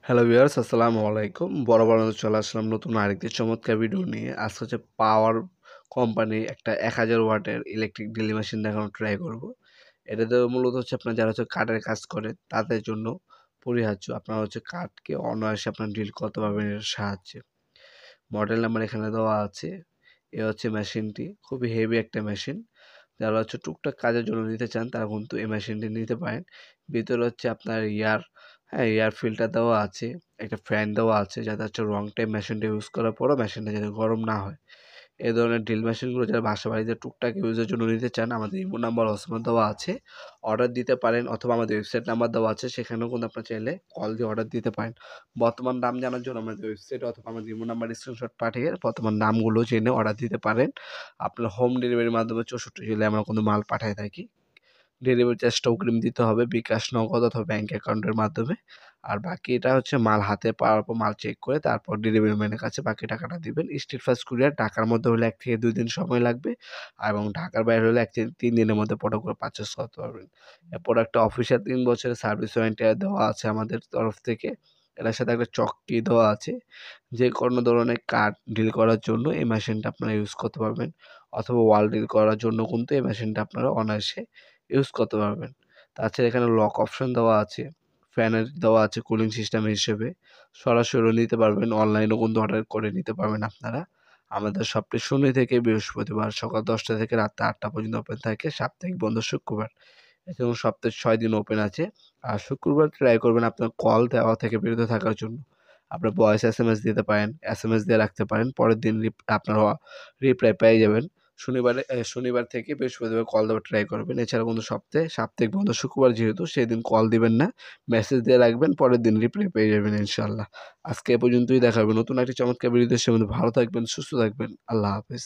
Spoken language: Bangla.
হ্যালো ভিউয়ার্স, আসসালামু আলাইকুম। বরাবর মতো চলে আসলাম নতুন আরেকটি চমৎকার ভিডিও নিয়ে। আজকে হচ্ছে পাওয়ার কোম্পানি একটা ১০০০ ওয়াটের ইলেকট্রিক ড্রিল মেশিন দেখানোর ট্রাই করব। এটাতে মূলত হচ্ছে আপনার যারা হচ্ছে কাঠের কাজ করে তাদের জন্য পরিহার্য। আপনারা হচ্ছে কাঠকে অনায়াসে আপনার ড্রিল করতে পারবেন এর সাহায্যে। মডেল নাম্বার এখানে দেওয়া আছে। এ হচ্ছে মেশিনটি। খুবই হেভি একটা মেশিন। যারা হচ্ছে টুকটাক কাজের জন্য নিতে চান তারা কিন্তু এই মেশিনটি নিতে পারেন। ভিতরে হচ্ছে আপনার এয়ার ফিল্টার দেওয়া আছে, একটা ফ্যান দেওয়া আছে যাতে হচ্ছে লং টাইম মেশিনটা ইউজ করার পরও মেশিনটা যাতে গরম না হয়। এই ধরনের ড্রিল মেশিনগুলো যারা বাসা-বাড়িতে টুকটাক ইউজের জন্য নিতে চান, আমাদের ইমো নাম্বার হোয়াটসঅ্যাপে দেওয়া আছে। অর্ডার দিতে পারেন অথবা আমাদের ওয়েবসাইট নাম্বার দেওয়া আছে, সেখানেও কিন্তু আপনারা চাইলে কল দিয়ে অর্ডার দিতে পারেন। বর্তমান দাম জানার জন্য আমাদের ওয়েবসাইটে অথবা আমাদের ইমো নাম্বারে স্ক্রিনশট পাঠিয়ে বর্তমান দামগুলো জেনে অর্ডার দিতে পারেন। আপনার হোম ডেলিভারির মাধ্যমে ৬৪ জেলায় আমরা কিন্তু মাল পাঠায় থাকি। ডেলিভারি চার্জটা অগ্রিম দিতে হবে বিকাশ, নগদ অথবা ব্যাংক অ্যাকাউন্টের মাধ্যমে। আর বাকিটা হচ্ছে মাল হাতে পাওয়ার পর মাল চেক করে তারপর ডেলিভারি ম্যানের কাছে বাকি টাকাটা দিবেন। স্টেট ফাস্ট কুরিয়ার ঢাকার মধ্যে হলে ১ থেকে ২ দিন সময় লাগবে এবং ঢাকার বাইরে হলে ১ থেকে ৩ দিনের মধ্যে প্রোডাক্টগুলো পারচেজ করতে পারবেন। প্রোডাক্টটা অফিসিয়াল ৩ বছরের সার্ভিস ওয়ারেন্টি দেওয়া আছে আমাদের তরফ থেকে। এটার সাথে একটা চকটি দেওয়া আছে। যে কোনো ধরনের কাঠ ডিল করার জন্য এই মেশিনটা আপনারা ইউজ করতে পারবেন অথবা ওয়াল ডিল করার জন্য কিন্তু এই মেশিনটা আপনারা অনায়াসে ইউজ করতে পারবেন। তাছাড়া এখানে লক অপশন দেওয়া আছে, ফ্যানের দেওয়া আছে কুলিং সিস্টেম হিসেবে। সরাসরিও নিতে পারবেন, অনলাইনেও কিন্তু অর্ডার করে নিতে পারবেন আপনারা। আমাদের শপটি শনি থেকে বৃহস্পতিবার সকাল ১০টা থেকে রাত ৮টা পর্যন্ত ওপেন থাকে, সাপ্তাহিক বন্ধ শুক্রবার। এবং সপ্তাহে ৬ দিন ওপেন আছে। আর শুক্রবার ট্রাই করবেন আপনার কল দেওয়া থেকে বিরত থাকার জন্য। আপনার ভয়েস এসএমএস দিতে পারেন, এসএমএস দিয়ে রাখতে পারেন। পরের দিন আপনারা রিপ্লাই পেয়ে যাবেন। শনিবার থেকে বৃহস্পতিবার কল দেওয়ার ট্রাই করবেন। এছাড়া কিন্তু সপ্তাহে সাপ্তাহিক বন্ধ শুক্রবার যেহেতু সেদিন কল দিবেন না। মেসেজ দিয়ে রাখবেন, পরের দিন রিপ্লাই পেয়ে যাবেন ইনশাআল্লাহ। আজকে এ পর্যন্তই, দেখা হবে নতুন একটি চমৎকার ভিডিওতে। সে ভালো থাকবেন, সুস্থ থাকবেন। আল্লাহ হাফেজ।